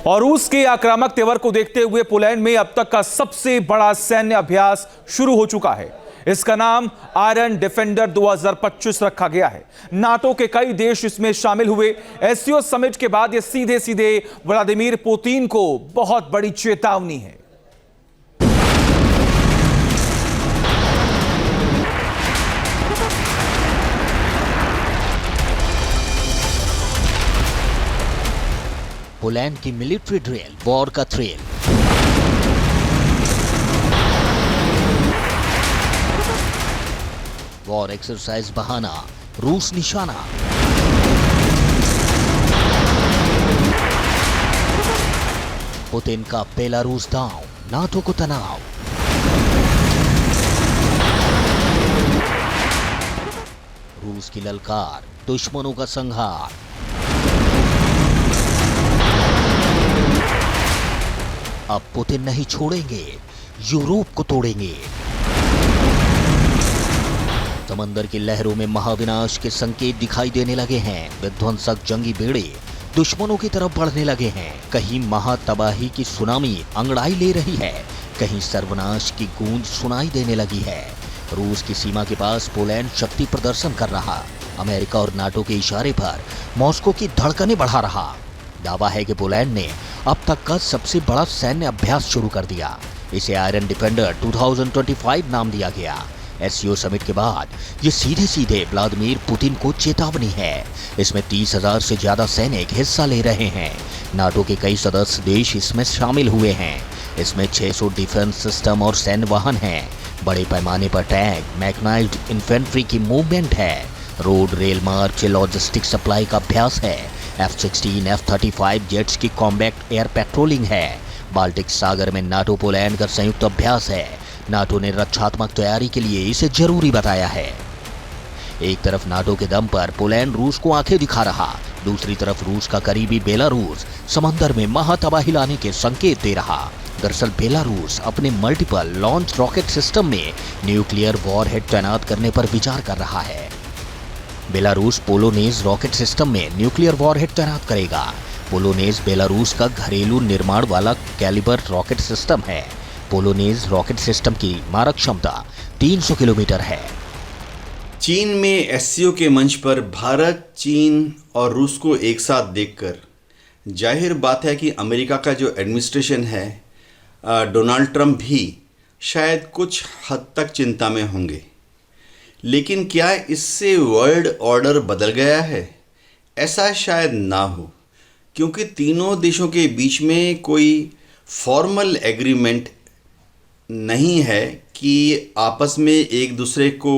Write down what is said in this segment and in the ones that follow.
और रूस के आक्रामक तेवर को देखते हुए पोलैंड में अब तक का सबसे बड़ा सैन्य अभ्यास शुरू हो चुका है। इसका नाम आयरन डिफेंडर 2025 रखा गया है। नाटो के कई देश इसमें शामिल हुए। एससीओ समिट के बाद ये सीधे सीधे व्लादिमीर पुतिन को बहुत बड़ी चेतावनी है। पोलैंड की मिलिट्री ड्रिल, वॉर का थ्रिल। वॉर एक्सरसाइज बहाना, रूस निशाना। पुतिन का बेलारूस दांव, नाटो को तनाव। रूस की ललकार, दुश्मनों का संहार। अब पुतिन नहीं छोड़ेंगे, यूरोप को तोड़ेंगे। समंदर की लहरों में महाविनाश के संकेत दिखाई देने लगे हैं। विध्वंसक जंगी बेड़े दुश्मनों की तरफ बढ़ने लगे हैं। कहीं महातबाही की सुनामी अंगड़ाई ले रही है, कहीं सर्वनाश की गूंज सुनाई देने लगी है। रूस की सीमा के पास पोलैंड शक्ति प्रदर्शन कर रहा, अमेरिका और नाटो के इशारे पर मॉस्को की धड़कनें बढ़ा रहा। दावा है कि पोलैंड ने अब तक का सबसे बड़ा सैन्य अभ्यास शुरू कर दिया। इसे आयरन डिफेंडर 2025 नाम दिया गया। एससीओ समिट के बाद ये सीधे सीधे व्लादिमीर पुतिन को चेतावनी है। इसमें 30,000 से ज्यादा सैनिक हिस्सा ले रहे हैं। नाटो के कई सदस्य देश इसमें शामिल हुए हैं। इसमें 600 डिफेंस सिस्टम और सैन्य वाहन हैं। बड़े पैमाने पर टैंक, मैकेनाइज्ड इन्फेंट्री की मूवमेंट है। रोड, रेल मार्ग, लॉजिस्टिक सप्लाई का अभ्यास है। F-16, F-35 जेट्स की कॉम्बैक्ट एयर पेट्रोलिंग है। बाल्टिक सागर में नाटो पोलैंड का संयुक्त अभ्यास है। नाटो ने रक्षात्मक तैयारी के लिए इसे जरूरी बताया है। एक तरफ नाटो के दम पर पोलैंड रूस को आंखें दिखा रहा, दूसरी तरफ रूस का करीबी बेलारूस समंदर में महातबाही लाने के संकेत दे रहा। दरअसल बेलारूस अपने मल्टीपल लॉन्च रॉकेट सिस्टम में न्यूक्लियर वॉरहेड तैनात करने पर विचार कर रहा है। बेलारूस पोलोनेज रॉकेट सिस्टम में न्यूक्लियर वॉरहेड तैनात करेगा। पोलोनेज बेलारूस का घरेलू निर्माण वाला कैलिबर रॉकेट सिस्टम है। पोलोनेज रॉकेट सिस्टम की मारक क्षमता 300 किलोमीटर है। चीन में एससीओ के मंच पर भारत, चीन और रूस को एक साथ देखकर जाहिर बात है कि अमेरिका का जो एडमिनिस्ट्रेशन है, डोनाल्ड ट्रंप भी शायद कुछ हद तक चिंता में होंगे। लेकिन क्या इससे वर्ल्ड ऑर्डर बदल गया है? ऐसा शायद ना हो, क्योंकि तीनों देशों के बीच में कोई फॉर्मल एग्रीमेंट नहीं है कि आपस में एक दूसरे को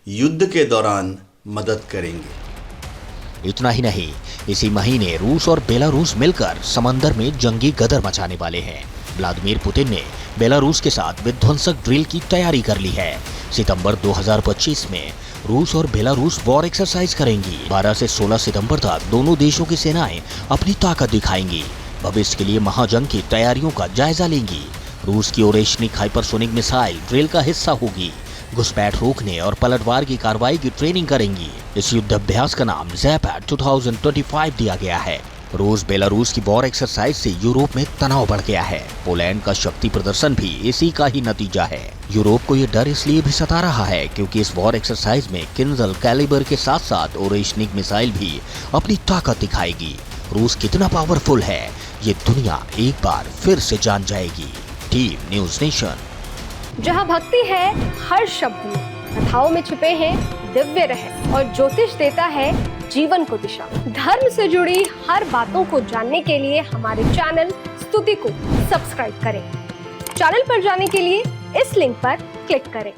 युद्ध के दौरान मदद करेंगे। इतना ही नहीं, इसी महीने रूस और बेलारूस मिलकर समंदर में जंगी गदर मचाने वाले हैं। व्लादिमीर पुतिन ने बेलारूस के साथ विध्वंसक ड्रिल की तैयारी कर ली है। सितंबर 2025 में रूस और बेलारूस वॉर एक्सरसाइज करेंगी। 12 से 16 सितंबर तक दोनों देशों की सेनाएं अपनी ताकत दिखाएंगी। भविष्य के लिए महाजंग की तैयारियों का जायजा लेंगी। रूस की ओरेशनिक हाइपरसोनिक मिसाइल ड्रिल का हिस्सा होगी। घुसपैठ रोकने और पलटवार की कार्रवाई की ट्रेनिंग करेंगी। इस युद्ध अभ्यास का नाम ज़ैपैड 2025 दिया गया है। रूस बेलारूस की वॉर एक्सरसाइज से यूरोप में तनाव बढ़ गया है। पोलैंड का शक्ति प्रदर्शन भी इसी का ही नतीजा है। यूरोप को ये डर इसलिए भी सता रहा है क्योंकि इस वॉर एक्सरसाइज में किंजल कैलिबर के साथ साथ ओरेशनिक मिसाइल भी अपनी ताकत दिखाएगी। रूस कितना पावरफुल है, ये दुनिया एक बार फिर से जान जाएगी। Team news nation. जहाँ भक्ति है हर शब्द में, कथाओं में छुपे हैं दिव्य रहस्य और ज्योतिष देता है जीवन को दिशा। धर्म से जुड़ी हर बातों को जानने के लिए हमारे चैनल स्तुति को सब्सक्राइब करें। चैनल पर जाने के लिए इस लिंक पर क्लिक करें।